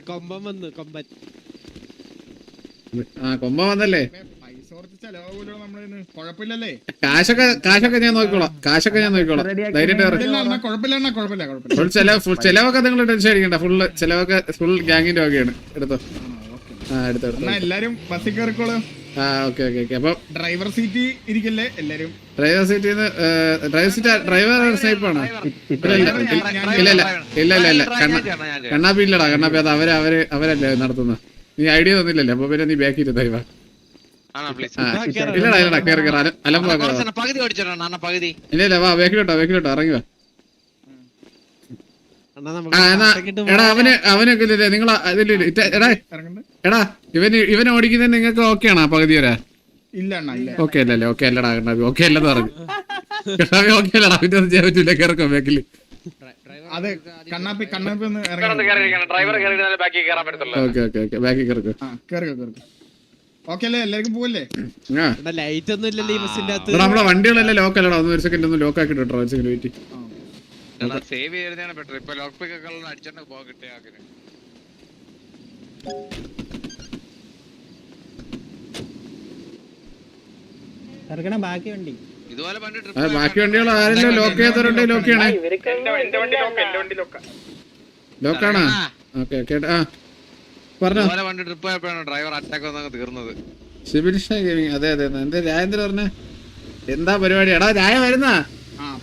കൊമ്പൻ വന്ന് കൊമ്പൻ കൊമ്പ വന്നല്ലേ? കുഴപ്പമില്ലല്ലേ? കാശൊക്കെ ഞാൻ നോക്കിക്കോളാം. ചെലവൊക്കെ നിങ്ങൾ ടെൻഷൻ അടിക്കണ്ട. ഫുൾ ഗ്യാങ്ങിന്റെ വകയാണ്. എടുത്തോ. എടുത്തോ. എല്ലാരും ബസ്സിൽ കയറിക്കോളൂ. അപ്പൊ ഡ്രൈവർ സീറ്റ് ഇരിക്കല്ലേ എല്ലാരും? ഡ്രൈവർ സ്നൈപ്പാണ്. ഇല്ല കണ്ണാപ്പി ഇല്ലടാ. കണ്ണാപ്പി അത് അവരല്ലേ നടത്തുന്നത്. നീ ഐഡിയ തന്നില്ലല്ലേ? അപ്പൊ പിന്നെ നീ ബാക്ക് ചെയ്ത് ഡ്രൈവർ. ഇല്ലടാ കേറി ഇല്ല വാ ബാക്കിലോട്ടോ ഇറങ്ങി വാ. എടാ അവനൊക്കെ ഇല്ലേ നിങ്ങൾ എടാ ഇവൻ ഓടിക്കുന്നത് നിങ്ങൾക്ക് ഓക്കെ ആണോ? പകുതി വരെ ഓക്കെ അല്ലല്ലേ? ഓക്കെ അല്ലടാ കണ്ണാപ്പി. ഓക്കെ അല്ലെന്ന് പറഞ്ഞു. കണ്ണാപ്പി ഓക്കെ അല്ലടാ. പിന്നെ ഒന്നും ചെയ്യാൻ പറ്റൂല. കേറക്കോ ബാക്കില്. അതെ കണ്ണാപ്പി ഒന്ന് ബാക്കി കേറക്കോ. ഓക്കെ അല്ലേ? എല്ലാവർക്കും പോവല്ലേ? ലൈറ്റ് ഒന്നും ഇല്ലല്ലോ ഈ ബസ്സിന്റെ അകത്ത്. നമ്മളെ വണ്ടികളെല്ലാം ലോക്ക് അല്ലടാ. ഒരു സെക്കൻഡ് ഒന്ന് ലോക്ക് ആക്കിട്ടോ. ഒരു സെക്കൻഡ് വെയിറ്റ്. സേവ് ചെയ്താണ് ബെറ്റർ. ഇപ്പൊ ലോക്ക് പിക്ക് ഒക്കെ അടിച്ചോണ്ട് പോകാൻ കിട്ടിയ ബാക്കി വണ്ടി ഇതുപോലെ ബാക്കി വണ്ടികൾ ആരെങ്കിലും ലോക്ക് ചെയ്തവരുണ്ട്. ലോക്ക് ചെയ്യണേ. ലോക്കാണോ? ഓക്കെ പറഞ്ഞോ. വണ്ടി ട്രിപ്പ് പോയപ്പോഴാണ് ഡ്രൈവർ അറ്റാക്ക് വന്നങ്ങ് തീർന്നത്. ശിബിരിഷ ഗെയിമിംഗ്. അതെ എന്താ രാജേന്ദ്ര പറഞ്ഞ എന്താ പരിപാടി? എടാ രായ വരുന്ന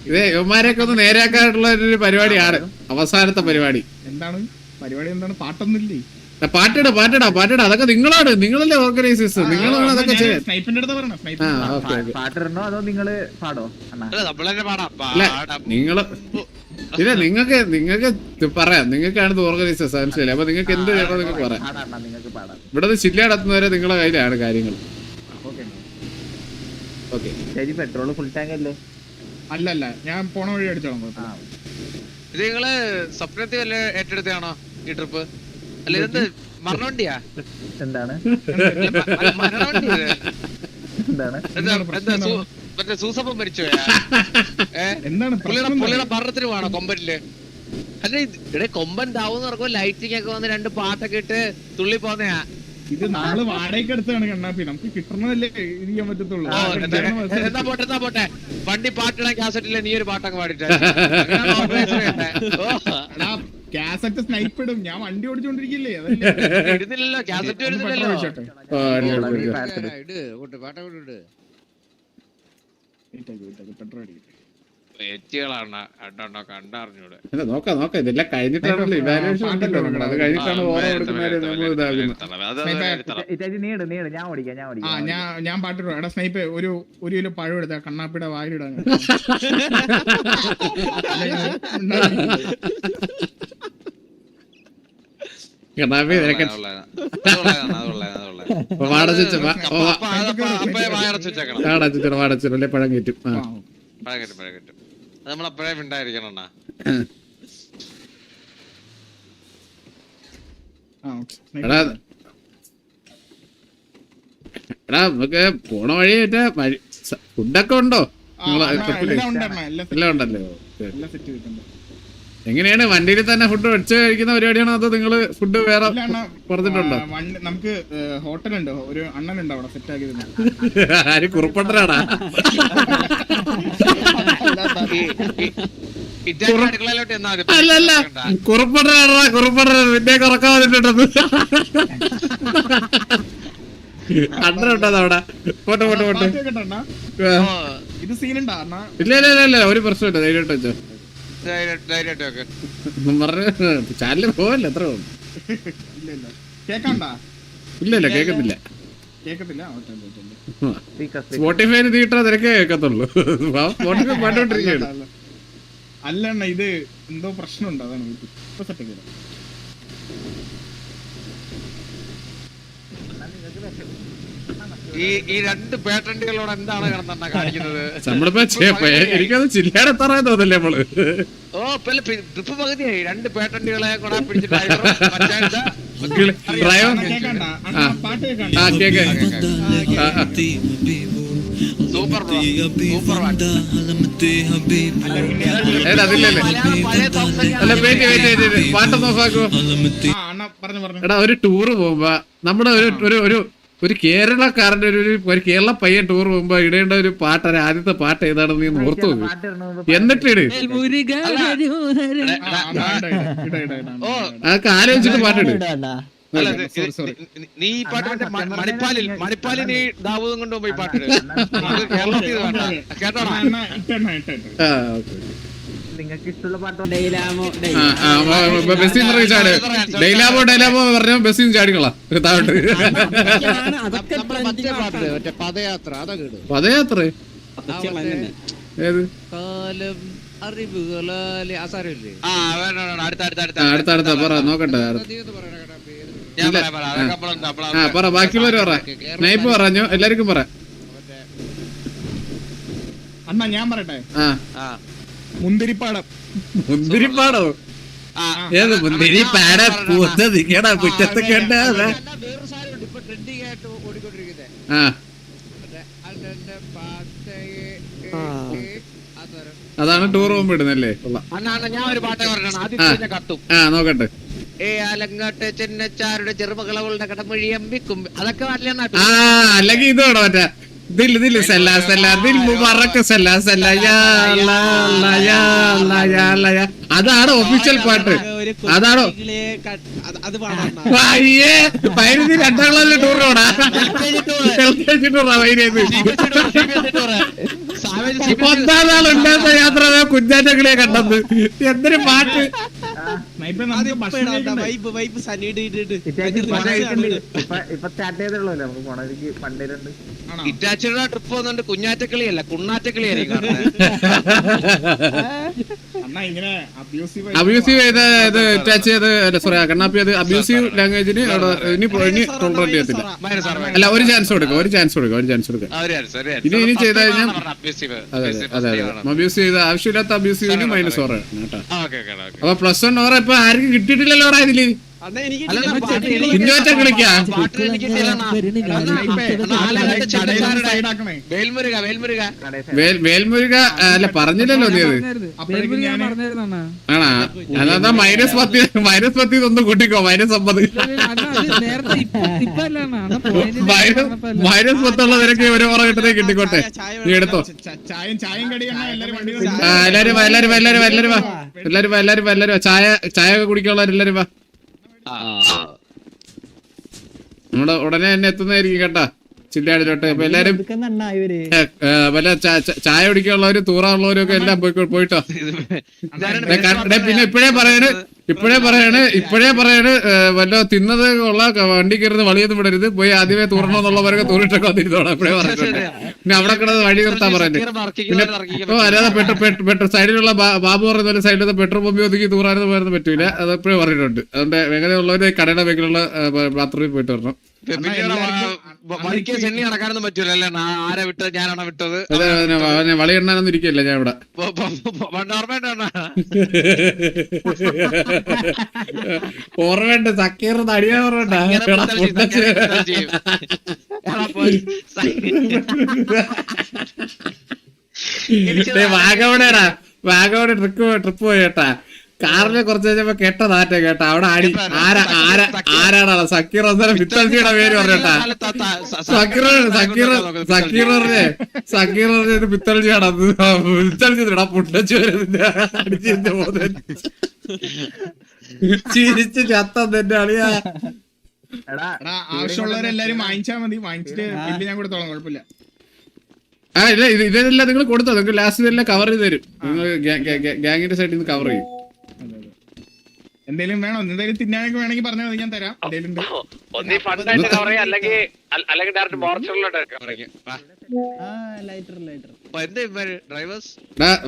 ഇതേ യുവമാരെയൊക്കെ ഒന്ന് നേരെയാക്കാനുള്ള ഒരു പരിപാടിയാണ്. അവസാനത്തെ പരിപാടി. എന്താണ് പരിപാടി? എന്താണ്? പാട്ടൊന്നുമില്ലേ? പാട്ടിടാ അതൊക്കെ നിങ്ങളല്ലേ ഓർഗനൈസേഴ്സ്. നിങ്ങളാണ് അതൊക്കെ ചെയ്യാൻ. പാട്ടിടണോ അതോ നിങ്ങള് പാടോ? നിങ്ങള് ഇല്ല നിങ്ങൾക്ക് പറയാം. നിങ്ങൾക്കാണ് ഓർഗനൈസേഴ്സ് മനസ്സിലായി. അപ്പൊ നിങ്ങൾക്ക് എന്ത് ചെയ്യണോ നിങ്ങൾക്ക് പറയാം. ഇവിടെ നിന്ന് ചില്ലടത്തുന്നവരെ നിങ്ങളെ കയ്യിലാണ് കാര്യങ്ങൾ. പെട്രോൾ ഫുൾ ടാങ്ക് അല്ലേ? അല്ലല്ല ഞാൻ പോണ വഴി അടിച്ചോളാം. ഇത് നിങ്ങള് സ്വപ്നത്തിൽ വല്ല ഏറ്റെടുത്താണോ ഈ ട്രിപ്പ്? അല്ല ഇതെന്ത് മരണവണ്ടിയാ? എന്താണ് മറ്റേ സൂസപ്പം മരിച്ചുപോയാ? പുള്ളിയുടെ മരണത്തിന് വേണോ കൊമ്പനില്? അല്ല ഇവിടെ കൊമ്പൻ താവൂന്ന് പറയുമ്പോ ലൈറ്റിംഗ് ഒക്കെ വന്ന് 2 പാട്ടൊക്കെ ഇട്ട് തുള്ളി പോന്നെയാ. ഇത് നമ്മള് വാടകയ്ക്ക് എടുത്താണ് കണ്ണാപ്പി. നമുക്ക് കിട്ടണതല്ലേ ഇത് ചെയ്യാൻ പറ്റത്തുള്ളൂ. എന്നാ പോട്ടെ വണ്ടി പാട്ടിടാൻ കാസറ്റില്ല. നീ ഒരു പാട്ടൊക്കെ പാടിട്ട് കാസറ്റ് സ്നൈപ്പ് ഇടും. ഞാൻ വണ്ടി ഓടിച്ചോണ്ടിരിക്കില്ലേ? ഇടുന്നില്ലല്ലോ കാസറ്റ് വരുന്നില്ലല്ലോ. പെട്രോൾ അടിക്കട്ടെ. കണ്ടറിഞ്ഞൂടെ? നോക്കാം ഇതെല്ലാം കഴിഞ്ഞിട്ടാണല്ലോ ഇവാലുവേഷൻ ഉണ്ടല്ലോ. അത് കഴിഞ്ഞിട്ടാണ് ഓരോ ഞാൻ പാട്ടിടും. എടാ സ്നൈപ്പ് ഒരു കിലോ പഴം എടുത്താ കണ്ണാപ്പിയുടെ വായിലിടാൻ. കണ്ണാപ്പി വാടച്ചല്ലേ പഴം കയറ്റും. അത് നമ്മളപ്പോഴേ ഉണ്ടായിരിക്കണം. എടാ നമുക്ക് പോണ വഴി ഫുഡൊക്കെ ഉണ്ടോ? എല്ലാം ഉണ്ടല്ലോ. എങ്ങനെയാണ് വണ്ടിയിൽ തന്നെ ഫുഡ് വെച്ച് കഴിക്കുന്ന പരിപാടിയാണോ അതോ നിങ്ങള് ഫുഡ് വേറെ പറഞ്ഞിട്ടുണ്ടോ? നമുക്ക് ഹോട്ടലുണ്ട്. ഒരു അണ്ണനുണ്ട് അവിടെ സെറ്റ് ആക്കി. ആര് കുറുപ്പണ്ടനാടാ? അല്ലല്ല കുറുപ്പണ്ടനാടാ. പിന്നെ കുറക്കാൻ വന്നിട്ടുണ്ടെന്ന് അണ്ണനുണ്ടോ അവിടെ? പോട്ടെ ഇല്ല ഒരു പ്രശ്നമില്ല. ധൈര്യമായിട്ട് വെച്ചോ. ചാനല് പോവല്ലേ? എത്ര ഇല്ലല്ല കേക്കത്തില്ല. സ്പോട്ടിഫൈന് തീട്ടാ നിനക്കേ കേക്കത്തുള്ളൂ. സ്പോട്ടിഫൈ പാട്ടോണ്ടിരിക്കുകയാണ്. അല്ല ഇത് എന്തോ പ്രശ്നമുണ്ട്. അതാണ് ഇപ്പൊ സെറ്റ്. ഈ 2 പേറ്റന്റുകളോട് എന്താണ് കിടന്ന കാണിക്കുന്നത്? എനിക്കത് ചില്ലാടത്തറ തോന്നല്ലേ നമ്മള്. ട്രിപ്പ് പകുതിയായി. 2 പേറ്റന്റുകളെ കൂടെ പിടിച്ചിട്ട് സൂപ്പർ ബ്രോ സൂപ്പർ അതില്ലല്ലേ അല്ല വെയിറ്റ് പാട്ട് നോക്കാക്കോ. അണ്ണ പറഞ്ഞു എടാ ഒരു ടൂറ് പോകുമ്പോ നമ്മുടെ ഒരു കേരളക്കാരന്റെ ഒരു കേരള പയ്യൻ ടൂർ പോകുമ്പോ ഇടേണ്ട ഒരു പാട്ട് ആദ്യത്തെ പാട്ട് ഏതാണെന്ന് നീ ഓർത്തു നോക്ക്. എന്നിട്ട് ഇട് അതൊക്കെ ആലോചിച്ചിട്ട് പാട്ടിട്. നീ ഈ പാട്ട് മണിപ്പാലിൽ നീ ദാവൂദും കൊണ്ടുപോയി പാട്ടിട്. കേരളത്തിൽ കേട്ടോടാ. നിങ്ങൾക്ക് ഇഷ്ടമുള്ള പാട്ടോ ബസ്സിൽ ചാട്. ഡൈലാമോ പറഞ്ഞ ബസ്സിൽ ചാടിക്കളാം താവട്ട്. പദയാത്ര ഏത് അടുത്ത പറ നോക്കട്ടെ. പറ ബാക്കിയുള്ളവര് പറ. നൈപ്പ് പറഞ്ഞു എല്ലാവർക്കും പറ. അണ്ണ ഞാൻ പറയട്ടെ. മുന്തിരിപ്പാടോ? ഏത് മുന്തിരിപ്പാട പൂത്ത നിക്കടാ മുറ്റത്തൊക്കെ ഉണ്ട്. അതാണ് ടൂർ പോകുമ്പോ ഇടുന്നല്ലേ. ഞാൻ ഒരു പാട്ട് പറഞ്ഞാണ് നോക്കട്ടെ. അലങ്ങാട്ട് ചെന്നച്ചാരുടെ ചെറുമകളവളുടെ കടമൊഴി അമ്പിക്കും അതൊക്കെ അല്ലെങ്കിൽ ഇത് വേണം മറ്റേ ദിൽ സല്ല സല്ല ദിൽ മുബറക്ക് സല്ല സല്ല യാ ലാ ലാ യാ ലാ യാ ലാ യാ. അതാണ് ഒഫീഷ്യൽ പാട്ട്. അതാണോ അയ്യേ പൈനതി 2ാം ക്ലാസ്സിലെ ടൂറിനോടാ ടൂറാ പൈനത് 10ാം നാൾ ഉണ്ടായിരുന്ന യാത്ര കുഞ്ഞാറ്റകളെ കണ്ടത്. എന്തൊരു പാട്ട്. ഇപ്പൊ സ്റ്റാർട്ട് ചെയ്തുള്ളൂ നമുക്ക് പോണതിലേക്ക് പണ്ടേരുണ്ട്. ഇറ്റാച്ചിയുടെ ട്രിപ്പ് വന്നുകൊണ്ട് കുഞ്ഞാറ്റക്കളിയല്ല കുണ്ണാറ്റക്കളിയായിരിക്കും. അബ്യൂസീവ് സോറി കണ്ണാപ്പി അത് അബ്യൂസീവ് ലാംഗ്വേജിന് ഇനി ടോളറേറ്റ് ചെയ്യത്തില്ല. അല്ല ഒരു ചാൻസ് കൊടുക്കാം ഇനി ചെയ്ത് കഴിഞ്ഞാൽ അതെ അബ്യൂസ് ചെയ്ത ആവശ്യമില്ലാത്ത അബ്യൂസീവിന് -4 കേട്ടോ. അപ്പൊ +1 ഓറ ഇപ്പൊ ആർക്കും കിട്ടിയിട്ടില്ലല്ലോ ഇതില്. കുഞ്ഞോറ്റ കളിക്കാം. വേൽമുരുക അല്ല പറഞ്ഞില്ലല്ലോ നീ അത്. ആണാ അതാ -10 ഒന്ന് കൂട്ടിക്കോ. -9 -10 ഉള്ളവരൊക്കെ ഒരു ഓറ കിട്ടതേ കിട്ടിക്കോട്ടെ. നീ എടുത്തോ. എല്ലാരും ചായ കുടിക്കാനുള്ളവരെല്ലാരും വാ. നമ്മുടെ ഉടനെ തന്നെ എത്തുന്നതായിരിക്കും കേട്ടാ ചില്ലാടിലോട്ട്. അപ്പൊ എല്ലാരും വല്ല ചായ കുടിക്കാനുള്ളവരും തൂറാനുള്ളവരും ഒക്കെ എല്ലാം പോയിട്ടോ. പിന്നെ ഇപ്പോഴേ പറയാണ് വല്ല തിന്നത് ഉള്ള വണ്ടി കയറുന്ന വളിയൊന്നും വിടരുത്. പോയി ആദ്യമേ തൂറണമെന്നുള്ളവരൊക്കെ തൂറിട്ടൊക്കെ വന്നിരുന്നോളാം. അപ്പോഴേ പറഞ്ഞിട്ടുണ്ട്. പിന്നെ അവിടെ കിടന്ന് വഴി നിർത്താൻ പറയുന്നത്. പിന്നെ ഇപ്പൊ അല്ലാതെ സൈഡിലുള്ള ബാബു പറയുന്ന പോലെ സൈഡിലത്തെ പെട്രോൾ പമ്പി ഒതുക്കി തൂറാനൊന്നും പോയിരുന്ന പറ്റൂല. അത് എപ്പോഴും പറഞ്ഞിട്ടുണ്ട്. അതുകൊണ്ട് വേഗതയുള്ളവര് കടയുടെ ബാക്കിലുള്ള ബാത്റൂമിൽ പോയിട്ട് വരണം. ചെണ്ണി നടക്കാനൊന്നും പറ്റൂലല്ലേ. ആരെ വിട്ടത് ഞാനാണോ വിട്ടത്. വളി എണ്ണാനൊന്നും ഇരിക്കല്ല ഞാൻ ഇവിടെ. ഓർമ്മയുണ്ട് സക്കീർ അടിയാ ഓർമ്മ. വാഗോടെ ട്രിപ്പ് പോയി കേട്ടാ. കാറിനെ കുറച്ച് കഴിഞ്ഞപ്പോ കേട്ടതാറ്റ കേട്ടാ. അവിടെ അടി ആരാടാ സക്കീർ വിത്തൽജിയുടെ പേര് പറഞ്ഞേട്ടാ. സക്കീർ പറഞ്ഞത് പിത്തൽജിയാണ്. വിത്തൽജിടാ പുട്ടച്ചു അടിച്ചിന്റെ പോലെ ചിരിച്ച് ചത്ത തന്നെ അളിയാ. ആവശ്യമുള്ളവരെല്ലാരും വാങ്ങിച്ചാ മതി. വാങ്ങിച്ചിട്ട് ബില്ല് ഞാൻ കൊടുത്തോളാം, കുഴപ്പമില്ല. ഇല്ല ഇതെല്ലാം നിങ്ങൾ കൊടുത്തോ. നിങ്ങൾക്ക് ലാസ്റ്റ് ഇതെല്ലാം കവർ ചെയ്ത് തരും. നിങ്ങൾ ഗാങ്ങിന്റെ സൈഡിൽ നിന്ന് കവർ ചെയ്യും. എന്തെങ്കിലും വേണോ? എന്തെങ്കിലും തിന്നാനൊക്കെ വേണമെങ്കിൽ പറഞ്ഞാൽ മതി, ഞാൻ തരാം.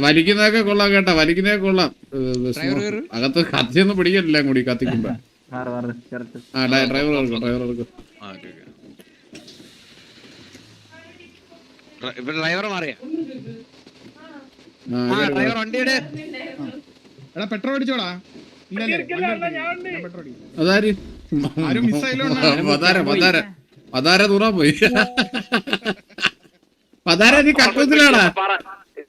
വലിക്കുന്നതൊക്കെ കൊള്ളാം കേട്ടാ. വലിക്കുന്നതൊക്കെ കൊള്ളാം. അകത്ത് കത്തിയൊന്നും പിടിക്കലില്ല കൂടി കത്തിക്കുമ്പോ. ഡ്രൈവർ മാറിയാ ഡ്രൈവർ വണ്ടിയുടെ പെട്രോൾ അടിച്ചോടാ. അതാര തൂറാൻ പോയി. പതാര നീ കക്കൂസിലാടാ?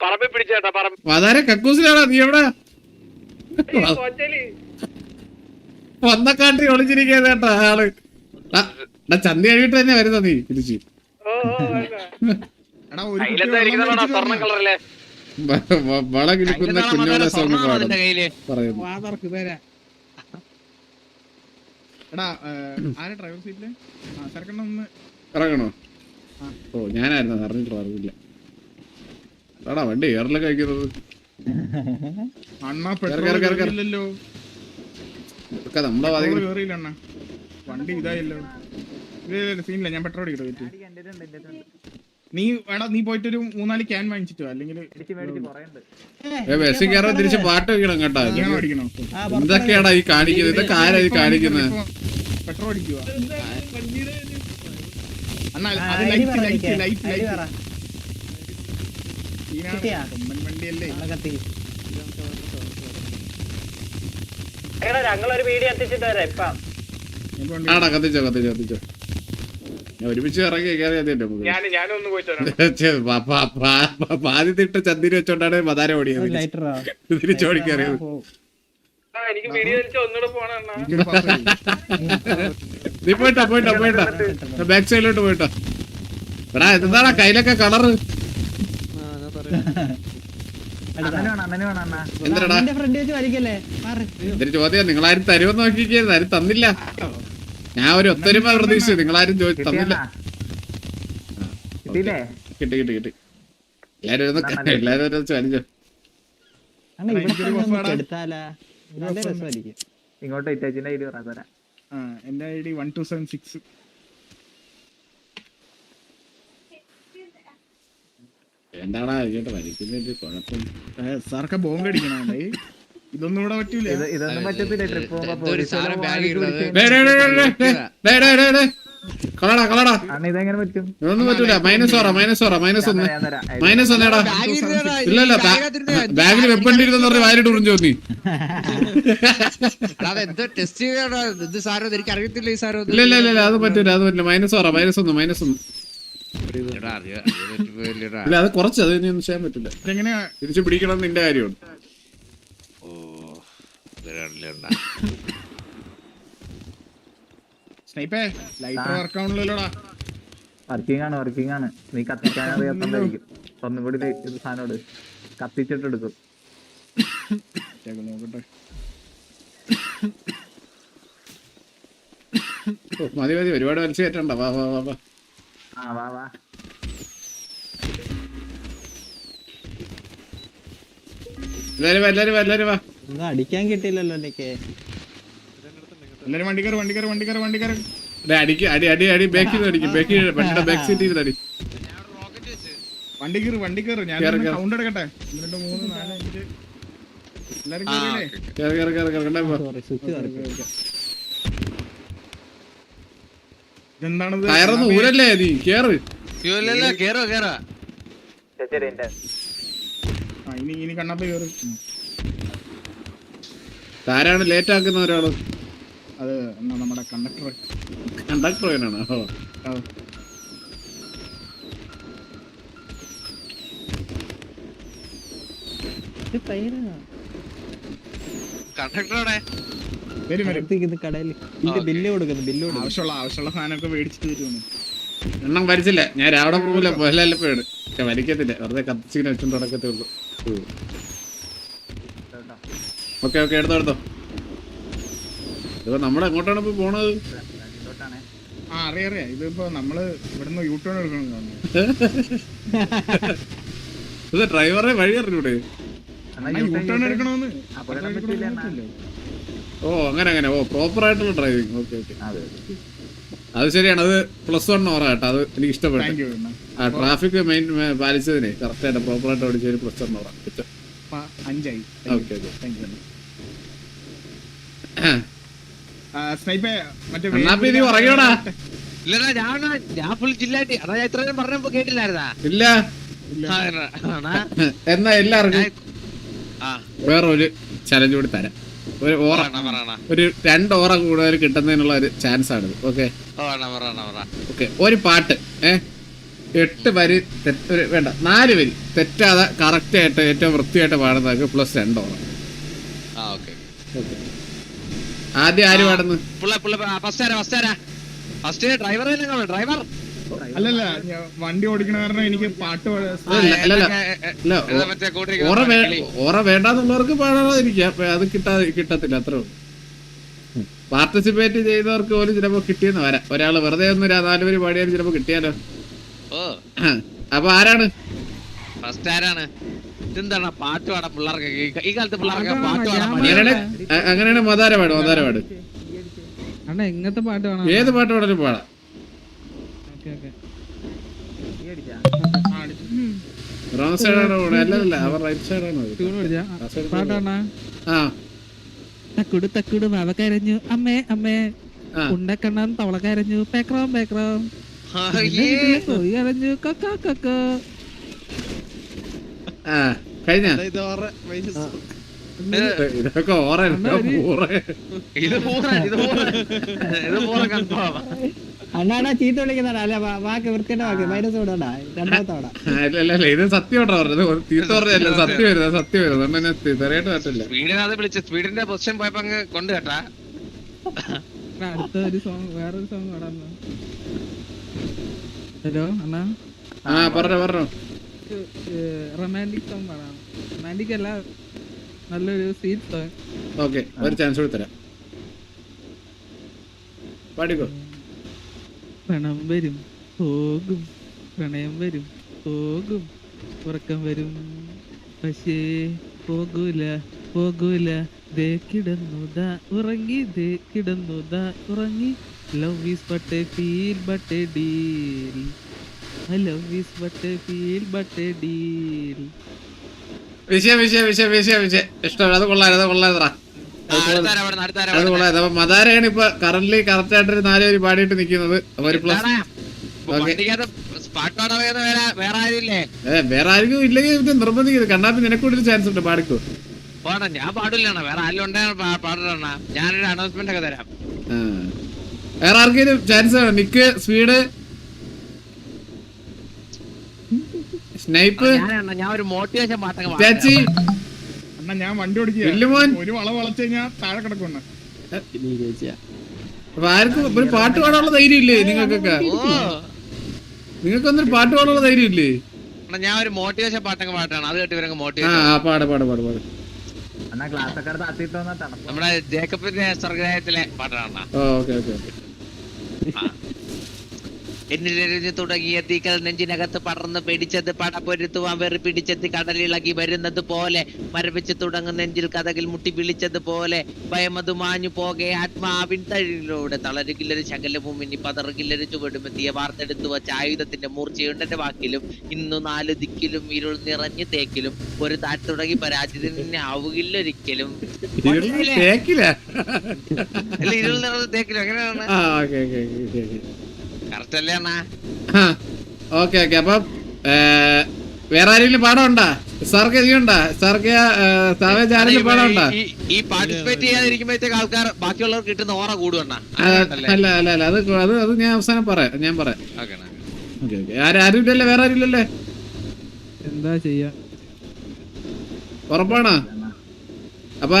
പറമ്പിൽ പിടിച്ചേട്ടാ പറമ്പ്. പതാര കക്കൂസിലാടാ? നീ എവിടാ? വന്നക്കാട്ടി ഒളിച്ചിരിക്കാ കേട്ടാ ആള്. ചന്തി കഴിയിട്ട് തന്നെ വരുന്ന നീ തിരിച്ച്. എടാ ഒരു കുപ്പി വെള്ളം മേടിച്ചിട്ട് സ്വർണ്ണം വന്നോ. കളറല്ലേ വള കിളിക്കുന്ന കുഞ്ഞോളെ സോങ് പാടും കയ്യില്. പറയുന്നു. എടാ ആരാ ഡ്രൈവർ സീറ്റില്? സരക്കണ്ണ ഒന്ന് ഇറങ്ങണോ? ഓ ഞാനായിരുന്നു അറിഞ്ഞിട്ടോ, അറിയില്ല. എടാ വണ്ടി ഏറിലൊക്കെ കഴിക്കുന്നത് അണ്ണാ കേറ്, പെട്രോൾ കേറ്. കേറിയില്ലല്ലോ. ഇതൊക്കെ നമ്മളെ പെട്രോൾ വാദിക്കുന്നു. കേറിയില്ല അണ്ണാ, വണ്ടി ഇതായല്ലോ. ഇല്ല സീനില്ല, ഞാൻ പെട്രോൾ അടിക്കട്ടെ വെയിറ്റ്. നീ പോയിട്ട് ഒരു 3-4 ക്യാൻ വാങ്ങിച്ചിട്ടോ, അല്ലെങ്കിൽ ബസ്സിൽ കയറാൻ തിരിച്ച് പാട്ട് വെക്കണം കേട്ടാ. ഞാൻ അടിക്കണോ? എന്തൊക്കെയാടാ ഈ കാണിക്കുന്നത്? ഇതൊക്കെ ആരാ ഈ കാണിക്കുന്നത്? പെട്രോൾ അടിക്കുക അണ്ണാ. അത് ലൈറ്റ് കൊമ്പൻ വണ്ടിയല്ലേ? ഞങ്ങളൊരു വീഡിയോ എത്തിച്ചിട്ട് വരാം ഇപ്പൊ. ആടാ കത്തിച്ചോ. ഞാൻ ഒരുമിച്ച് ഇറങ്ങി കയറി അതിന്റെ ഞാനൊന്ന് പോയിട്ട് ആദ്യത്തെ ഇട്ട ചന്തിരി വെച്ചോണ്ടാണ് മതാര ഓടിയത്. തിരിച്ചോടിക്കറിയത്. എനിക്ക് വീഡിയോ ഒന്നുകൂടെ പോണ. നീ പോയിട്ടോ ബാക്ക് സൈഡിലോട്ട് പോയിട്ടോ. എടാ എന്താടാ കയ്യിലൊക്കെ കളറ്? എന്തിനാടാ എന്തൊരു ചോദ്യം? നിങ്ങളാരും തരുമെന്ന് നോക്കിയിരിക്കുന്നു, ആരും തന്നില്ല. ഞാൻ ഒരു ഒത്തൊരുമ പ്രതീക്ഷിച്ചു, നിങ്ങളാരും തന്നില്ല. കിട്ടി. എല്ലാരും ചലിച്ചോ. ഇങ്ങോട്ട് ഇറ്റാച്ചിന്റെ ഐഡി പറയാം. എന്റെ ഐഡി 1276. എന്താടാ കേട്ടോ വലിക്കുന്നതിന്റെ കുഴപ്പം? സാർക്ക് ബോംബ് അടിക്കണോ? ഇതൊന്നും ഇവിടെ പറ്റൂല. ഇതൊന്നും പറ്റത്തില്ല. ട്രിപ്പ് പോകുമ്പോ കളടാ ഇതെങ്ങനെ പറ്റും? ഇതൊന്നും പറ്റൂല. -1 -1 ഇല്ലല്ല ബാഗിൽ വെപ്പണ്ടിരുന്നെന്ന് പറഞ്ഞ് വാരിട്ട് ഉറിഞ്ചു നീ. ഇല്ല അത് പറ്റൂല. -1 ഇല്ല അത് കുറച്ച്, അത് ഇനി ഒന്നും ചെയ്യാൻ പറ്റില്ല. എങ്ങനെയാ തിരിച്ചു പിടിക്കണം നിന്റെ കാര്യമാണ്. സ്നൈപ്പേ ലൈറ്റർ വർക്ക് ആവണല്ലോടാ. വർക്കിംഗ് ആണ്. നീ കത്തിക്കാൻ അറിയാത്തോണ്ടായിരിക്കും. ഒന്നും കൂടി ഇത് സാധനോട് കത്തിച്ചിട്ട് എടുക്കും. നോക്കട്ടെ. മതി ഒരുപാട് വലിച്ചു കയറ്റണ്ട. വാ വാ എല്ലാരും വാ. അടിക്കാൻ കിട്ടിയില്ലല്ലോ എനിക്ക്. എല്ലാരും വണ്ടി കയറി. അടി ബാക്കിൽ നിന്ന് അടിക്കും. വണ്ടിയുടെ ബാക്ക് സീറ്റിൽ ഇരുന്ന് അടി. വണ്ടി കയറി. ഞാൻ കൗണ്ട് എടുക്കട്ടെ. 1 2 3 4 5. എല്ലാരും കേറിയില്ലേ? എന്താണത്? ടയറൊന്നും ഊരല്ലേ നീ? കേറ്. ഇനി കണ്ണാപ്പ കേറി. ആരാണ് ലേറ്റ് ആക്കുന്ന ഒരാള്? അത് നമ്മുടെ കണ്ടക്ടർ വേണോ? ആവശ്യമുള്ള സാധനമൊക്കെ മേടിച്ചിട്ട് വരുന്നു. എണ്ണം വലിച്ചില്ല. ഞാൻ രാവിലെ പോകില്ല, പോയപ്പോഴാണ്. പക്ഷെ വലിക്കത്തില്ല, വെറുതെ കത്തിച്ചിങ്ങനെ വെച്ചോണ്ട് നടക്കത്തേ ഉള്ളൂ. ഓക്കെ എടുത്തോ. ഇതിപ്പോ നമ്മളെങ്ങോട്ടാണ് ഇപ്പൊ പോണത്? അറിയാം. ഇതിപ്പോ നമ്മള് ഇവിടുന്ന് യൂട്ടേൺ എടുക്കണം. ഇത് ഡ്രൈവറെ വഴി അറിഞ്ഞൂടെ? യൂട്ടേൺ എടുക്കണമെന്ന്. ഓ അങ്ങനെ പ്രോപ്പർ ആയിട്ടുള്ള ഡ്രൈവിംഗ്. ഓക്കെ അത് ശരിയാണ്. അത് +1 ഓറ കേട്ടോ. അത് എനിക്ക് ഇഷ്ടപ്പെട്ടു. ആ ട്രാഫിക് മെയിൻ പാലിച്ചതിനെ കറക്റ്റ് ആയിട്ട് പ്രോപ്പർ ആയിട്ട് ഓടിച്ചതിന് +1 ഓറ. 5 ആയി. ഓക്കെ നീ ഉറങ്ങിയോടാ? ഞാൻ ഫുൾ ജില്ലാട്ടി. അതാ ഞാൻ ഇത്രയും പറഞ്ഞപ്പോ കേട്ടില്ലായിരുന്നാ? ഇല്ല. എന്നാ എല്ലാവർക്കും വേറെ ഒരു ചലഞ്ച് കൂടി തരാം. ഒരു 2 ഓറ കൂടുതൽ കിട്ടുന്നതിനുള്ള ഒരു ചാൻസ് ആണ്. ഓക്കെ ഒരു പാട്ട് 8 വരി വേണ്ട 4 വരി തെറ്റാതെ കറക്റ്റ് ആയിട്ട് ഏറ്റവും വൃത്തിയായിട്ട് പാടുന്നവർക്ക് +2 ഓണം. ആദ്യം ആര് പാടുന്നു? ഡ്രൈവർ അല്ലല്ല ഞാൻ വണ്ടി ഓടിക്കണ കാരണം എനിക്ക് പാട്ട് ഓറ വേണ്ടെന്നുള്ളവർക്ക് പാടാതിരിക്കാം, അത് കിട്ടത്തില്ല, അത്രേ ഉള്ളൂ. പാർട്ടിസിപ്പേറ്റ് ചെയ്തവർക്ക് പോലും ചിലപ്പോ കിട്ടിയെന്ന് വരാം. ഒരാള് വെറുതെ ഒന്ന് 4 വരി പാടിയാലും ചിലപ്പോ കിട്ടിയാലോ. അപ്പൊ ആരാണ് പാട്ട് പാടാൻ പിള്ളേർക്ക്? ഈ കാലത്ത് പിള്ളേർക്ക് പാട്ട് അങ്ങനെയാണ് മദാര പാട്. എങ്ങനത്തെ പാട്ട് വേണം? ഏത് പാട്ട് പാടാനും പാടാം. റോങ് സൈഡാണ് അല്ലല്ല, അവർ റൈറ്റ് സൈഡാണ്. തക്കുട് വാവ കരഞ്ഞു, അമ്മേ അമ്മേ ഉണ്ടക്കണ്ണൻ തവള കരഞ്ഞു, പേക്രോം പേക്രോം പോയി കരഞ്ഞു, കക്കാ കക്ക. കഴിഞ്ഞ ഇതൊക്കെ ഓറ അണ്ണാ ചീത്ത വിളിക്കുന്നതാ. അല്ല വാക്ക് വൃത്തിയുടെ വാക്ക് മൈനസ് വിടണ്ടാ. രണ്ടാമത്തോടാ അല്ല ഇത് സത്യം പറഞ്ഞത്, തീർത്ത പറഞ്ഞല്ല, സത്യം വരുന്നത് തെറിയായിട്ട് പറ്റില്ല. സ്പീഡിന്റെ പൊസിഷൻ പോയപ്പോ അങ്ങ് കൊണ്ട് കേട്ടാ. അടുത്ത ഒരു സോങ്, വേറൊരു സോങ് പാടാം. ഹലോ അണ്ണാ, പറഞ്ഞോ. റൊമാൻറ്റിക് സോങ് പാടാം. റൊമാൻറ്റിക് അല്ല, നല്ലൊരു സ്വീറ്റ് സോങ്. ഓക്കെ, ഒരു ചാൻസ് കൊടുത്തരാം, പാടിക്കോ. പ്രണയം വരും പോകും, പ്രണയം വരും പോകും, ഉറക്കം വരും പക്ഷേ പോകൂല ദേ കിടന്നുതാ ഉറങ്ങി, ദേ കിടന്നുതാ ഉറങ്ങി. Love is but A feel but A deal, love is but A feel but A deal. വിഷയം ഇഷ്ടമാണ്. അത് കൊള്ളായിരുന്നറാ. അത് കൊള്ളായത്. അപ്പൊ മദാരയാണ് ഇപ്പൊ കറന്റ്ലി കറക്റ്റ് ആയിട്ടൊരു 4 വരി പാടിയിട്ട് നിക്കുന്നത്. ഒരു പ്ലസ്. വേറെ ആർക്കും ഇല്ലെങ്കിൽ നിർബന്ധിക്കുന്നത്. കണ്ണാപ്പി നിനക്കൂടി ചാൻസ് ഉണ്ട്, പാടിക്കോ. ഞാൻ പാടില്ല, വേറെ ആരും പാടണ. ഞാനൊരു അനൗൺസ്മെന്റ് ഒക്കെ തരാം. വേറെ ആർക്കെങ്കിലും ചാൻസ്? നിക്ക്, സ്പീഡ്, സ്നൈപ്പ്, ഞാൻ ഒരു മോട്ടിവേഷൻ പാട്ടൊക്കെ ചാച്ചി. അണ്ണാ ഞാൻ വണ്ടി ഓടിക്കുക, ഒരു വള വളച്ചു കഴിഞ്ഞാൽ താഴെ കിടക്കുന്ന. അപ്പൊ ആർക്കും ഒരു പാട്ട് പാടാനുള്ള ധൈര്യം ഇല്ലേ നിങ്ങൾക്കൊക്കെ? നിങ്ങൾക്കൊന്നൊരു പാട്ട് പാടാനുള്ള ധൈര്യം ഇല്ലേ? ഞാൻ ഒരു മോട്ടിവേഷൻ പാട്ടൊക്കെ പാട്ടാണ്, അത് കേട്ട് ഇവരൊക്കെ മോട്ടിവേഷൻ. പാട്. നമ്മുടെ ജേക്കബിന്റെ സ്വർഗ്ഗത്തിലെ പാട്ടാണ്. എന്നിലെരിഞ്ഞു തുടങ്ങിയ തീകൾ നെഞ്ചിനകത്ത് പടർന്ന് പിടിച്ചത് പടപൊരുത്തുവാൻ വെറി പിടിച്ചത് കടലിളകി വരുന്നത് പോലെ, മരവിച്ച് തുടങ്ങും നെഞ്ചിൽ കഥകിൽ മുട്ടി വിളിച്ചത് പോലെ, ഭയമതു മാഞ്ഞു പോകെ ആത്മാവിൻ തഴിലൂടെ തളരുകില്ലൊരു ശകലവും ഇനി പതറുകില്ലൊരു ചുവടുമെത്തിയ വാർത്തെടുത്തു വച്ച ആയുധത്തിന്റെ മൂർച്ചയുണ്ടെന്റെ വാക്കിലും. ഇന്നു 4 ദിക്കിലും ഇരുൾ നിറഞ്ഞു തേക്കിലും ഒരു താറ്റ് തുടങ്ങി പരാജിതനെ ആവുകില്ലൊരിക്കലും. ഇരുൾ നിറഞ്ഞു തേക്കിലും എങ്ങനെയാണ്? ഓക്കെ. അപ്പം വേറെ ആരെങ്കിലും പാടം ഉണ്ടാ? സാർക്ക് നീണ്ടാ? സാർക്ക് ആരെങ്കിലും പാടം ഉണ്ടാ? ഈ പാർട്ടിസിപ്പേറ്റ് ചെയ്യാതിരിക്കുമ്പോഴത്തേക്ക് ആൾക്കാർ ബാക്കിയുള്ളവർക്ക് കിട്ടുന്ന ഓറ കൂടുവണ്ണ. അല്ല അത് ഞാൻ അവസാനം പറയാം. ആരും ഇല്ലല്ലേ? വേറെ ആരും ഇല്ലല്ലേ? എന്താ ചെയ്യാ? ഉറപ്പാണോ? അപ്പൊ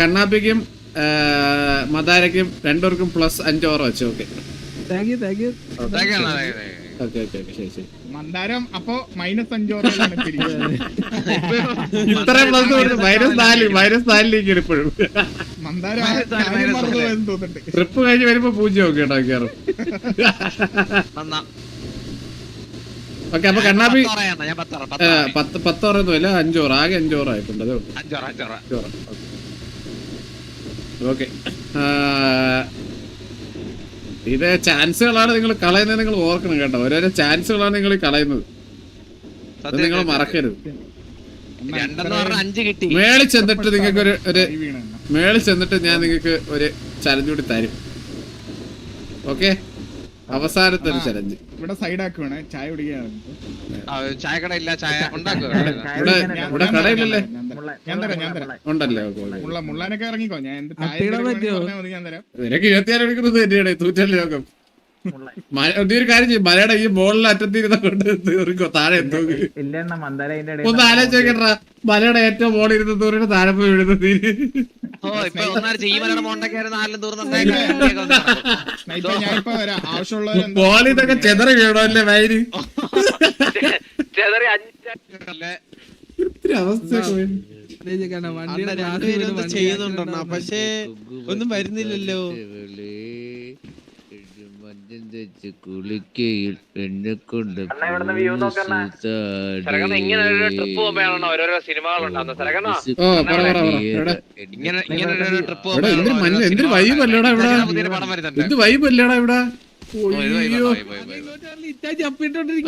കണ്ണാപ്പിക്കും മദാരക്കും രണ്ടുപേർക്കും +5 ഓറ വെച്ചു. ഓക്കെ, ശരി. മന്ദാരം അപ്പൊ -5 ഇത്രയും -4 ഇപ്പോഴും. മന്ദാരം ട്രിപ്പ് കഴിഞ്ഞ് വരുമ്പോ 0 ഒക്കെ കേട്ടോ കയറും. ഓക്കെ, അപ്പൊ കണ്ണാപ്പി 10 ഓറൊന്നുമില്ല, 5 ഓറ. ആകെ 5 ഓറ ആയിട്ടുണ്ട്. അതേ ഉള്ളൂ. ഓക്കെ, ഇത് ചാൻസുകളാണ് നിങ്ങൾ കളയുന്നത്. നിങ്ങൾ ഓർക്കണം കേട്ടോ, ഓരോരോ ചാൻസുകളാണ് നിങ്ങൾ കളയുന്നത്. അത് നിങ്ങൾ മറക്കരുത്. മേളിൽ ചെന്നിട്ട് നിങ്ങൾക്ക് മേളിൽ ചെന്നിട്ട് ഞാൻ നിങ്ങൾക്ക് ഒരു ചലഞ്ച് കൂടി തരും. ഓക്കെ, അവസാനത്തെ ഒരു ചലഞ്ച്. ഇവിടെ സൈഡ് ആക്കുവാണ്, ചായ കുടിക്കാണ്. ചായക്കട ഇല്ല, ചായ ഇവിടെ കടയില്ലല്ലേ? ഞാൻ തരാം. ഉണ്ടല്ലേ? മുള്ളാനൊക്കെ ഇറങ്ങിക്കോ. ഞാൻ നിനക്ക് 24 മണിക്കൂർ തന്നെയാണ് തൂറ്റല്ലേ യോഗം. നീ ഒരു കാര്യം ചെയ്യും, മലയുടെ ഈ മുകളിൽ അറ്റത്തിരുന്ന കൊണ്ട് തീർക്കോ താഴെ എന്തോ. ഇല്ല മന്ദാര അതിന്റെ ഒന്ന് ആലോചിച്ച് നോക്കട്ടാ, മലയുടെ ഏറ്റവും മുകളിൽ ഇരുന്ന് തൂറിന് താഴെ പോയി വിടുന്നത് നീ. ഓ ഇപ്പൊ ഒന്നാഴ്ച ഈ മലയുടെ മോണ്ടൊക്കെ നാലും ഞാനിപ്പോ വരാം, ആവശ്യമുള്ളവർ മോളിൽ ഇതൊക്കെ ചെതറി വീണോ അല്ലേ വയര്. ഇത്തിരി അവസ്ഥയൊക്കെ വരും. ചെയ്യുന്നുണ്ടോ പക്ഷേ ഒന്നും വരുന്നില്ലല്ലോ. കുളിക്കയിൽ എന്നെ കൊണ്ട് ഇങ്ങനെ ഒരു ട്രിപ്പ് പോകുമ്പോഴാണോ ഓരോരോ സിനിമകളുണ്ടാവുന്നത്? ഓ പറ പറ എവിടെ ഇങ്ങനെ ഒരു ട്രിപ്പ് ഇവിടെ എന്തൊരു മഞ്ഞ എന്തൊരു വൈബല്ലേടാ ഇവിടെ, എന്ത് വൈബല്ലേടാ ഇവിടെ. അയ്യോ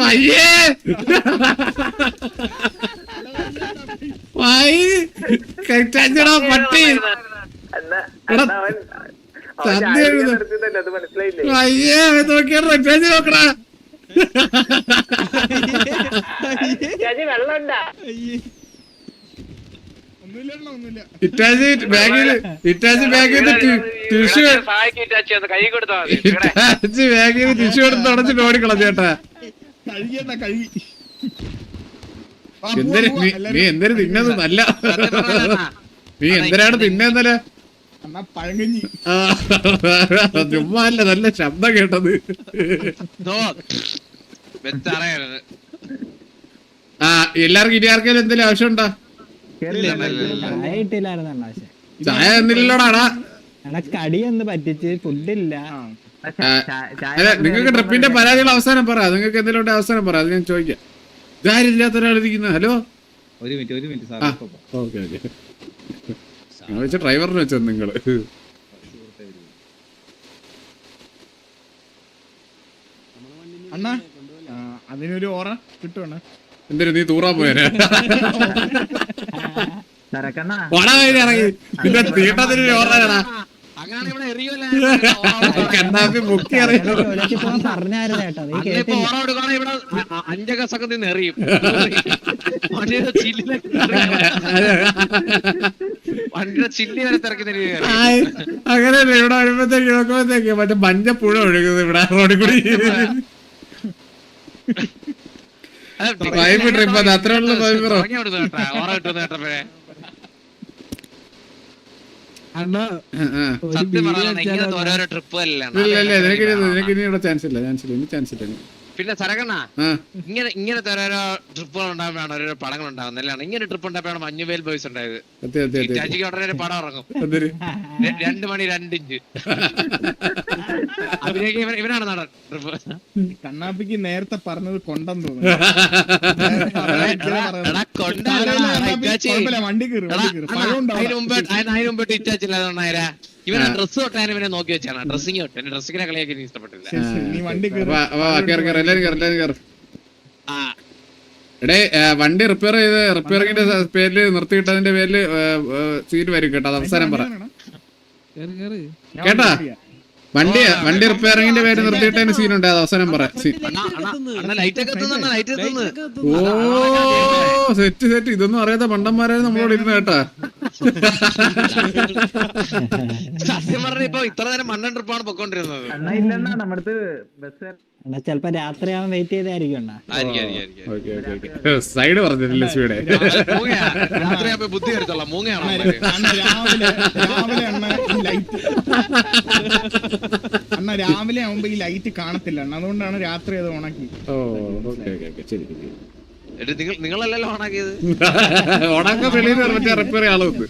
അയ്യേ കഴിച്ചാ പട്ടി അയ്യേ നോക്കിയാ നോക്കടാ. ഇറ്റാച്ചി ബാഗിൽ ടിഷ്യൂ ഇറ്റാച്ചി ബാഗിൽ ടിഷ്യൂ എടുത്ത് തുടച്ചിട്ട് ഓടിക്കളഞ്ഞേട്ടാ. എന്തൊരു നീ എന്തൊരു തിന്നത് നല്ല, നീ എന്തിനാണ് തിന്നേന്നല്ലേ. ചുമ്മാ അല്ല, നല്ല ശബ്ദം കേട്ടത്. ആ എല്ലാവർക്കും ഇനി ആർക്കെങ്കിലും എന്തെങ്കിലും ആവശ്യമുണ്ടോ? ചായ എന്നില്ലോടാടാ. കടിയൊന്ന് പറ്റിച്ച് ഫുഡില്ല. നിങ്ങൾക്ക് ട്രിപ്പിന്റെ പരാതികൾ അവസാനം പറ, നിങ്ങൾക്ക് എന്തെങ്കിലും അവസാനം പറ, അത് ഞാൻ ചോദിക്കാം. ഇതാരില്ലാത്ത ഒരാളിരിക്കുന്ന. ഹലോ ഒരു മിനിറ്റ് സാർ. ഓക്കെ ഓക്കെ ഞാൻ വെച്ച ഡ്രൈവറിന് വെച്ചത് നിങ്ങള്. അണ്ണാ അതിനൊരു ഓറ കിട്ടുവാണ്. എന്തൊരു നീ തൂറാൻ പോയനെ സരക്കണ്ണ ഇറങ്ങി നിന്റെ തീട്ടത്തിന് ഓർമ്മ കണ്ണാപ്പി മുക്കി അറിയാം. പറഞ്ഞായിരുന്നു ചേട്ടാ, നീ ഇവിടെ 5 സെക്കൻഡിൽ നിന്ന് എറിയും. വണ്ടിയുടെ ചില്ലി വരെ തിരക്കുന്ന അങ്ങനെയല്ല, ഇവിടെ വരുമ്പോഴത്തേക്ക് നോക്കുമ്പോഴത്തേക്ക് മറ്റേ മഞ്ഞപ്പുഴ ഒഴുകുന്നത് ഇവിടെ റോഡിൽ കൂടി. പൈപ്പ് ട്രിപ്പ് അത് അത്ര ഉള്ള പൈപ്പ്. നിനക്ക് ഇനി ഇവിടെ ചാൻസ് ഇല്ല, ഇനി ചാൻസ് ഇല്ല. പിന്നെ സരകണ്ണ ഇങ്ങനത്തെ ഓരോരോ ട്രിപ്പുകൾ ഉണ്ടാകുമ്പോഴാണ് ഓരോരോ പടങ്ങൾ ഉണ്ടാകുന്നത്. അല്ലാണ് ഇങ്ങനെ ട്രിപ്പ് ഉണ്ടാകുമ്പോഴാണ് മഞ്ഞുവേൽ ബോയ്സ് ഉണ്ടായത്. ചാച്ചിക്ക് ഉടനെ പടം ഇറങ്ങും 2 മണി 2 ഇഞ്ച്. അതിലേക്ക് ഇവനാണ് നടൻ ട്രിപ്പ്. കണ്ണാപ്പിക്ക് നേരത്തെ പറഞ്ഞത് കൊണ്ടെന്ന് തോന്നുന്നു. വണ്ടി അതിന് മുമ്പ് ഇച്ചാച്ചില്ലാതെ ഇവനെ ഡ്രസ് തൊട്ടാൻ ഇവനെ നോക്കി വെച്ചാണ്. ഡ്രസ്സിങ് തൊട്ട് എന്റെ ഡ്രസ്സിങ്ങിനെ കളിയാക്കി എനിക്ക് ഇഷ്ടപ്പെട്ടില്ല. എടേ വണ്ടി റിപ്പയറിംഗിന്റെ പേരില് നിർത്തിയിട്ടതിന്റെ പേരില് സീറ്റ് വരും കേട്ടോ. അത് അവസാനം പറ കേട്ടാ. വണ്ടി റിപ്പയറിംഗിന്റെ പേര് നിർത്തിയിട്ടതിന് സീനുണ്ട്, അത് അവസാനം പറ. ഓ സെറ്റ് ഇതൊന്നും അറിയാത്ത പണ്ടന്മാരായിരുന്നു നമ്മളോട് ഇരുന്ന് കേട്ടാ. സത്യം പറഞ്ഞ ഇപ്പൊ ഇത്ര നേരം മണ്ണൻ ട്രിപ്പാണ് പൊക്കോണ്ടിരുന്നത്. ചെലപ്പോ രാത്രിയാവാൻ വെയിറ്റ് ചെയ്തായിരിക്കും. സൈഡ് പറഞ്ഞില്ല സ്പീഡ്. രാത്രി ബുദ്ധി എടുത്തോളാം. മൂങ്ങയാണോ അണ്ണ രാവിലെ ആവുമ്പോ ഈ ലൈറ്റ് കാണത്തില്ല അണ്ണ, അതുകൊണ്ടാണ് രാത്രി അത് ഓണാക്കി. നിങ്ങളല്ലല്ലോ ഓണാക്കിയത്. ഓണാക്കാൻ വെളിയിൽ മറ്റേ റിപ്പയർ ആളുണ്ട്.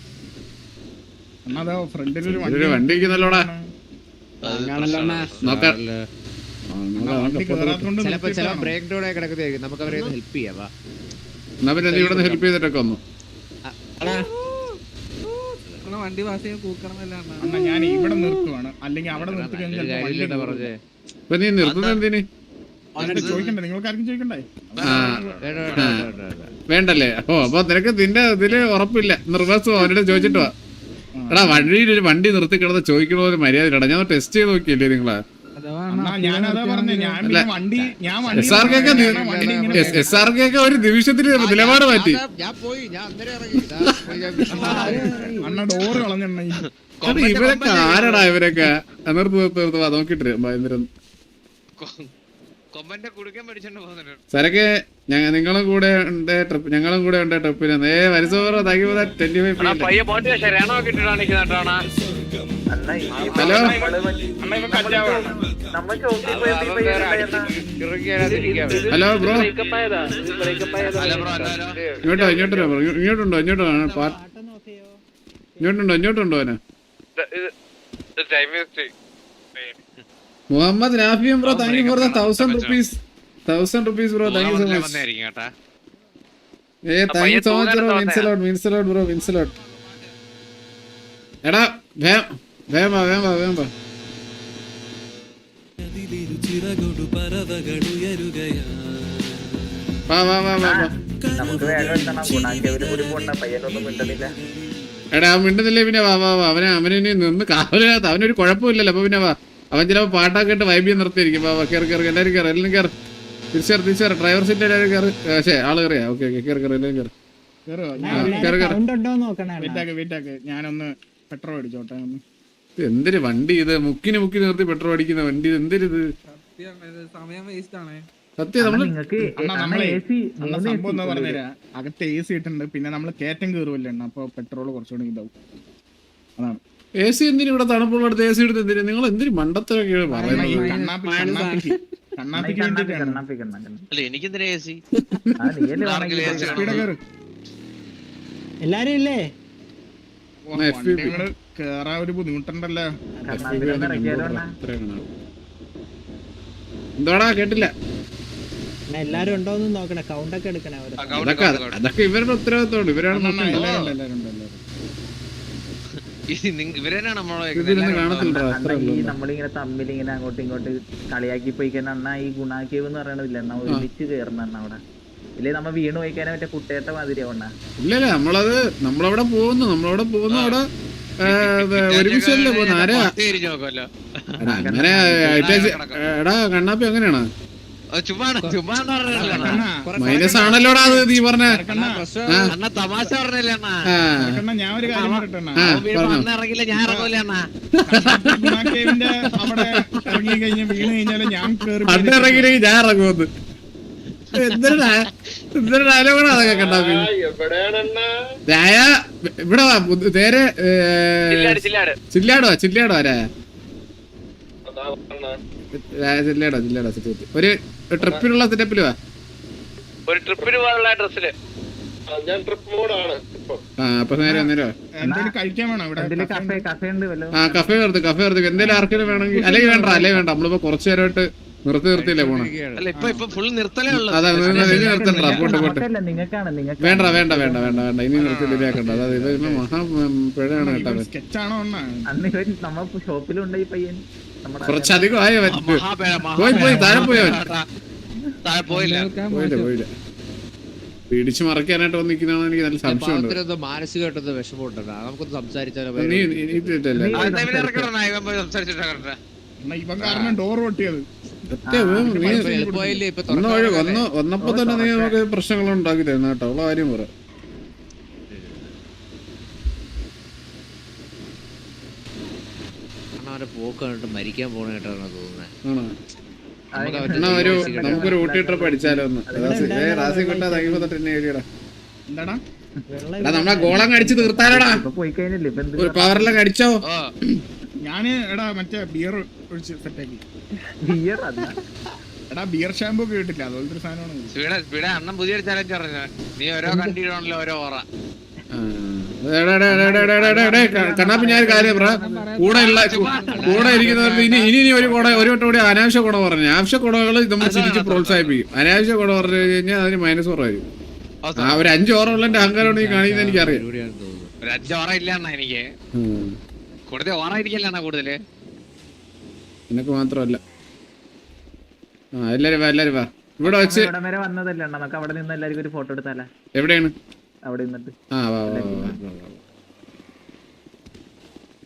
അണ്ണാ ഫ്രണ്ടിലൊരു വണ്ടിക്ക് നല്ലോടാ നോക്കാം. ബ്രേക്ക് ഡൗൺ ആയി കിടക്കുന്നതായിരിക്കും, നമുക്ക് അവരെ ഹെൽപ്പ് ചെയ്യാം. എന്നാ പിന്നെ നീ ഇവിടെ ഹെൽപ്പ് ചെയ്തിട്ടൊക്കെ വന്നു. വണ്ടി പാസ് ചെയ്യാൻ കൂക്കണമെന്നല്ല അണ്ണാ ഞാൻ ഇവിടെ നിർത്തുവാണ്, അല്ലെങ്കിൽ അവിടെ നിർത്തി കഴിഞ്ഞാൽ നീ നിർത്തുന്നത് എന്തിന്? ചോദിക്കണ്ടേ, നിങ്ങൾക്കാർക്കും ചോദിക്കണ്ടേ? വേണ്ടല്ലേ? ഓ അപ്പൊ നിനക്ക് നിന്റെ ഇതില് ഉറപ്പില്ല. റിവേഴ്സ് അവനോട് ചോദിച്ചിട്ട് വാ. എടാ വഴിയിൽ ഒരു വണ്ടി നിർത്തി കിടന്ന് ചോദിക്കണ പോലെ മര്യാദ ഇല്ലടാ. ഞാൻ ടെസ്റ്റ് ചെയ്ത് നോക്കിയല്ലേ നിങ്ങളെ. SRK ഒരു നിമിഷത്തിന് നിലപാട് മാറ്റി. ഇവരൊക്കെ ആരടാ ഇവരൊക്കെ? നിർത്ത് നോക്കിട്ട് ഭയങ്കര കൊമ്പന്റെ കുടുക്കൻ മേടിച്ചോണ്ട് പോകുന്നുണ്ട്. സരക്ക് നിങ്ങളും കൂടെ ഉണ്ട് ട്രിപ്പ്, ഞങ്ങളും കൂടെ ഉണ്ട് ട്രിപ്പിന്. വരിസോറോ താങ്ക് യു 25 പയ്യെ പോയിട്ട് ശരിയാണോ കിട്ടിട്ടാണ് നിൽക്കുന്നുണ്ടാണ്. ഹലോ ഹലോ ബ്രോ, ഇങ്ങോട്ടുണ്ടോ അവന് മുഹമ്മദ് നാഫിയും bro thank you for 1000 rupees. 1000 rupees bro, thank you so much. Thank you so much bro. Means lot bro, means lot. എടാ വേഗം വാ. നമുക്ക് വേഗം എത്തണം. ഗുണാക്കിയവര് കൂടി പോണ്ട. പയ്യനൊന്നും മിണ്ടുന്നില്ല. എടാ മിണ്ടുന്നില്ലേ പിന്നെ വാ. അവനെ നിന്ന് കാവലിനകത്ത് അവനൊരു കുഴപ്പമില്ലല്ലോ. അപ്പൊ പിന്നെ വാ. അവൻ ചിലപ്പോ പാട്ടൊക്കെ ഇട്ട് വൈബ് ചെയ്ത് നിർത്തിയിരിക്കും. കേറി എല്ലാരും കേറി. തിരിച്ചേറ് ഡ്രൈവർ സീറ്റ് എല്ലാവരും കേറി. ആള് കയറിയാ? ഓക്കെ കേറി എല്ലാവരും കേറി. ഞാനൊന്ന് പെട്രോൾ അടിച്ചോട്ടെ. എന്തൊരു വണ്ടി ഇത്, മുക്കി നിർത്തി പെട്രോൾ അടിക്കുന്ന വണ്ടി. എന്തൊരിത് സമയം വേസ്റ്റ് ആണ്. സത്യം. നമ്മള് സംഭവം പറഞ്ഞുതരാം. അകത്ത് AC ഇട്ടുണ്ട്. പിന്നെ നമ്മള് കയറ്റം കയറുമല്ലോ എണ്ണ, അപ്പൊ പെട്രോൾ കുറച്ചുകൂടി ഇതാവും. അതാണ് AC. എന്തിനും ഇവിടെ തണുപ്പുള്ള അടുത്ത് AC എടുത്ത് എന്തിനും നിങ്ങൾ എന്തിനും മണ്ടത്തൊക്കെ പറയുന്നത്? എനിക്കെന്തിനാ AC? എല്ലാരും ഇല്ലേ? കേറാൻ ഒരു ബുദ്ധിമുട്ടുണ്ടല്ലോ. എന്താടാ കേട്ടില്ല? എല്ലാരും ഉണ്ടോന്ന് നോക്കണേ, കൗണ്ടൊക്കെ എടുക്കണേ. അതൊക്കെ ഇവരുടെ ഉത്തരവാദിത്തമാണ്. ഇവരാണ് നമ്മളിങ്ങനെ തമ്മിലിങ്ങനെ അങ്ങോട്ടും ഇങ്ങോട്ട് കളിയാക്കി പോയിക്കാൻ അണ്ണാ ഈ ഗുണാക്കിയവ് എന്ന് പറയണതില്ല. എന്നാ ഒരുമിച്ച് കേറണ അണ്ണ അവിടെ ഇല്ലേ? നമ്മ വീണ് പോയിക്കാനെ മറ്റേ കുട്ടേട്ട മാതിരിയാവണ്ണ. ഇല്ലല്ല, നമ്മളവിടെ പോകുന്നു അവിടെ ഒരുമിച്ചല്ലേ പോകുന്നു. ആരാ അങ്ങനെ? എടാ കണ്ണാപ്പി അങ്ങനെയാണോ? മൈനസ് ആണല്ലോടാ അത് നീ പറഞ്ഞ. തമാശ പറഞ്ഞല്ലേ ഞാൻ ഒരു കാര്യം പറയട്ടെ. അവിടെ ഇറങ്ങി കഴിഞ്ഞ് വീണ് കഴിഞ്ഞാല് ഞാൻ ഇറങ്ങിയില്ലെങ്കിൽ ഞാൻ ഇറങ്ങുമെന്ന്. എന്തൊരു ഡയലോഗാണ് അതൊക്കെ കണ്ണാപ്പി. ഇവിടെ നേരെ ചില്ലാടോ ആരാ? ചില്ലാടോ ഒരു ട്രിപ്പിനുള്ള സെറ്റപ്പില് വാ. ഒരു ട്രിപ്പിന് പോകാനുള്ള ഡ്രസ്സില് അപ്പൊ നേരെ കഴിക്കാൻ വേണം ഇവിടെ. കഫേ വെറുതെ എന്തെങ്കിലും ആർക്കെങ്കിലും വേണമെങ്കിൽ. അല്ലെങ്കിൽ വേണ്ട നമ്മളിപ്പോ കുറച്ചു നേരമായിട്ട് നിർത്തിയില്ലേ പോണേ. അതാ നിർത്തണ്ട. പോട്ടെ വേണ്ട ഇനി നിർത്തിയില്ലാക്കണ്ട. അതായത് ഇപ്പൊ മഹാപിഴയാണ് കേട്ടോ. ഷോപ്പിലുണ്ട് ഈ പയ്യൻ. കുറച്ചധികം ആയ പോയി താഴെ പോയവൻ പോയില്ല. പിടിച്ചു മറക്കാനായിട്ട് വന്നിരിക്കുന്നതാണ് എനിക്ക് നല്ല സംശയമുണ്ട്. മാനസികമായിട്ടൊന്ന് വിഷമമുണ്ടോ? നമുക്കൊന്ന് സംസാരിച്ചാലോ? ഇവൻ കാരണം ഡോർ പൊട്ടിയത്. വന്നപ്പോ തന്നെ നീ നമുക്ക് പ്രശ്നങ്ങൾ ഉണ്ടാക്കി തരുന്ന കേട്ടോ. ഉള്ള കാര്യം പറ. പോക്ക് കണ്ടിട്ട് മരിക്കാൻ പോണ കേട്ടാണ് തോന്നുന്നത്. നമുക്കൊരു ഊട്ടി ട്രിപ്പ് അടിച്ചാലോ ഒന്ന്. റാസി കൊണ്ടാ തങ്ങിപ്പോ തൊട്ട് ഏരിയടാ. നമ്മളെ ഗോളം അടിച്ച് തീർത്താലോടാ. പവറിലും അടിച്ചോ? ഞാന് മറ്റേ ബിയർ ഒഴിച്ച് സെറ്റാക്കി. ബിയർ ഷാമ്പൂ ഒക്കെ കിട്ടില്ല, അതുപോലത്തെ സാധനമാണ്. അണ്ണൻ പുതിയൊരു ചലഞ്ച് പറഞ്ഞു. നീ ഓരോ കണ്ടിട്ടാണല്ലോ ഓരോ ഓറ. കണ്ണാപ്പി ഞാൻ കാര്യം പറ. കൂടെ ഇരിക്കുന്നവർക്ക് ഇനി ഒരു വട്ടം കൂടി അനാവശ്യ കുട പറഞ്ഞു. ആവശ്യ കുടകൾ നമ്മൾ ചിരിച്ച് പ്രോത്സാഹിപ്പിക്കും. അനാവശ്യ കുട പറഞ്ഞു കഴിഞ്ഞാൽ അതിന് മൈനസ് കുറവായിരിക്കും. ഒരു 5 ഓറുള്ള അഹങ്കാരമാണ് ഈ കാണിക്കുന്നത് എനിക്കറിയാം. ഒരു 5 ഓറ ഇല്ല എനിക്ക് കൂടുതൽ ഓറ ഇരിക്കല്ലാണ് കൂടുതല്. നിനക്ക് മാത്രമല്ല. എല്ലാരും വാ. ഇവിടെ വെച്ച് വന്നതല്ലേ നമുക്ക് അവിടെ നിന്ന് എല്ലാവർക്കും ഒരു ഫോട്ടോ എടുത്താലേ? എവിടെയാണ്? അവിടെ നിന്നിട്ട്.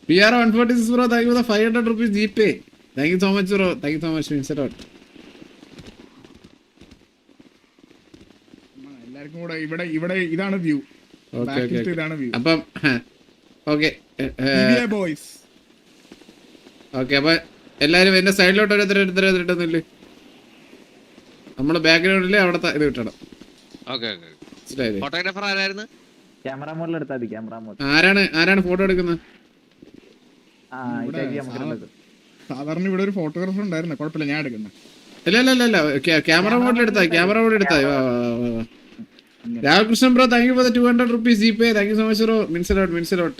PR 146 bro, thank you for the 500 rupees GPay. Thank you so much bro. Thank you so much. എല്ലാവർക്കും കൂടെ ഇവിടെ ഇതാണ് വ്യൂ. ഇതാണ് വ്യൂ. അപ്പം ഓക്കെ ബോയ്സ്. ഓക്കെ അപ്പൊ എല്ലാരും എന്റെ സൈഡിലോട്ട് ഓരോരുത്തരൊന്നുമില്ലേ? നമ്മള് ബാക്ക്ഗ്രൗണ്ടില് അവിടത്തെ ഇത് കിട്ടണം. Okay okay. മനസ്സിലായില്ലേ? ഫോട്ടോഗ്രാഫർ ആരായിരുന്നു? ക്യാമറ മോഡിൽ എടുത്താൽ മതി, ക്യാമറ മോഡ്. ആരാണ് ഫോട്ടോ എടുക്കുന്നത്? സാധാരണ ഇവിടെ ഒരു ഫോട്ടോഗ്രാഫർ ഉണ്ടായിരുന്നു, കുഴപ്പമില്ല ഞാൻ എടുക്കുന്നത്. ഇല്ല ക്യാമറ മോഡിൽ എടുത്താ Ramakrishnan bro, thank you for 200 rupees GPay. Thank you so much bro. മിൻസ് out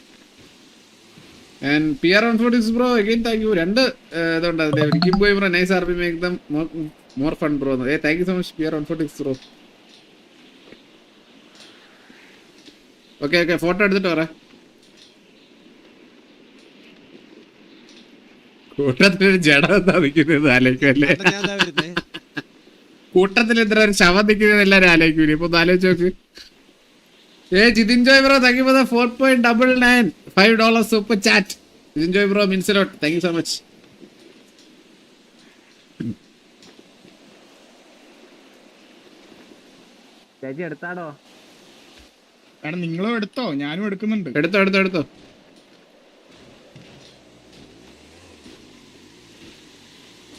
and PR146 bro again thank you. 2 ഇതുണ്ട്. Kim boy bro, nice RP make them more fun bro. Thank you so much PR146 bro. Okay photo എടുത്തിട്ട് പറ. കൂട്ടത്തിലൊരു ജഡ എന്താ നിൽക്കുന്നത് ആലോചിക്കുമല്ലേ? കൂട്ടത്തിൽ എത്ര ഒരു ശവം നിൽക്കുന്നത് എല്ലാരും ആലോചിക്കൂലേ? ഇപ്പൊ ഒന്ന് ആലോചിച്ച് നോക്ക്. Jithin Joy bro, thank you for 4.99 $5 super chat. Jithin Joy bro means a lot, thank you so much. ചേച്ചി എടുത്താടോ? എടാ നിങ്ങളും എടുത്തോ, ഞാനും എടുക്കുന്നുണ്ട്. എടുത്തോ.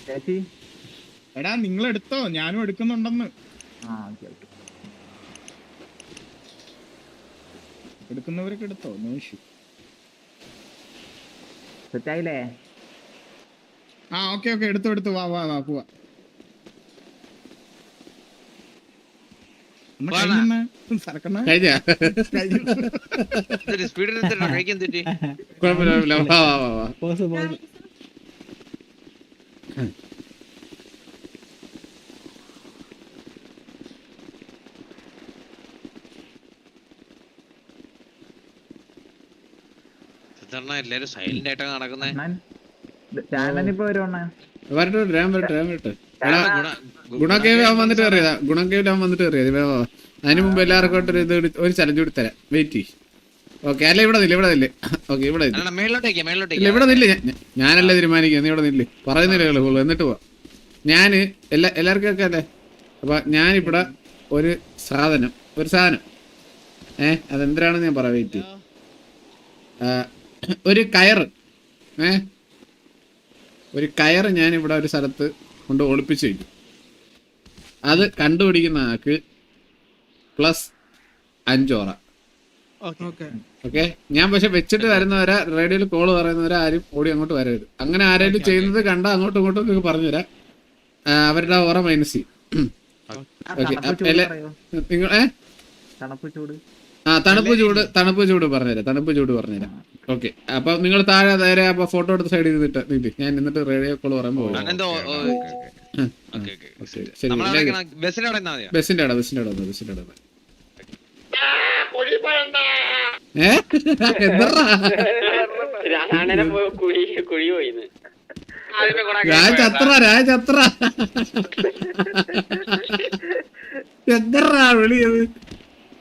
ചേച്ചി എടാ നിങ്ങൾ എടുത്തോ, ഞാനും എടുക്കുന്നുണ്ടെന്ന്. എടുക്കുന്നവരൊക്കെ എടുത്തോ, നോ ഇഷ്യൂ. സെറ്റായില്ലേ? ഓക്കെ എടുത്തു വാ പോവാ. സ്പീഡിൽ കഴിക്കാൻ തെറ്റി. കുഴപ്പമില്ല. പോസ് എല്ലാരും സൈലന്റ് ആയിട്ടാ നടക്കുന്നേ. ചാനലിപ്പോ വരുവാണ്. വരട്ടെ. ഗുണക്കേവ് അവൻ വന്നിട്ട് കയറിയതാ. അതിന് മുമ്പ് എല്ലാവർക്കും ഒരു ചലഞ്ച് കൂടി തരാം. വെയിറ്റ്. ഓക്കെ അല്ല ഇവിടെ നില്ല. ഓക്കെ ഇവിടെ ഇവിടെ നില്ല. ഞാനല്ല തീരുമാനിക്കുന്നത്, നീ ഇവിടെ നില്ല. പറയുന്നില്ല ഉള്ളൂ. എന്നിട്ട് പോവാ. ഞാന് എല്ലാവർക്കും ഒക്കെ അല്ലേ. അപ്പൊ ഞാനിവിടെ ഒരു സാധനം അതെന്തിനാണെന്ന് ഞാൻ പറയാം. വെയിറ്റ്. ഒരു കയറ് ഞാനിവിടെ ഒരു സ്ഥലത്ത് കൊണ്ട് ഒളിപ്പിച്ച് വയ്ക്കും. അത് കണ്ടുപിടിക്കുന്ന ആൾക്ക് +5 ഓറ. ഓക്കെ. ഞാൻ പക്ഷെ വെച്ചിട്ട് വരുന്നവരെ റേഡിയോയിൽ കോള് പറയുന്നവരെ ആരും ഓടി അങ്ങോട്ട് വരരുത്. അങ്ങനെ ആരെങ്കിലും ചെയ്യുന്നത് കണ്ട അങ്ങോട്ടും ഇങ്ങോട്ടും നിങ്ങൾക്ക് പറഞ്ഞുതരാം. അവരുടെ ഓറ മൈനസ് ചെയ്യും. നിങ്ങൾ തണുപ്പ് ചൂട് പറഞ്ഞുതരാം. ഓക്കെ. അപ്പൊ നിങ്ങൾ താഴെ നേരെ അപ്പൊ ഫോട്ടോ എടുത്ത് സൈഡിൽ നിന്നിട്ട് ഞാൻ എന്നിട്ട് റേഡിയോ കോള് പറയുമ്പോ ബസ്സിന്റെ അവിടെ രാജത്ര എന്തറാ വിളിയത്?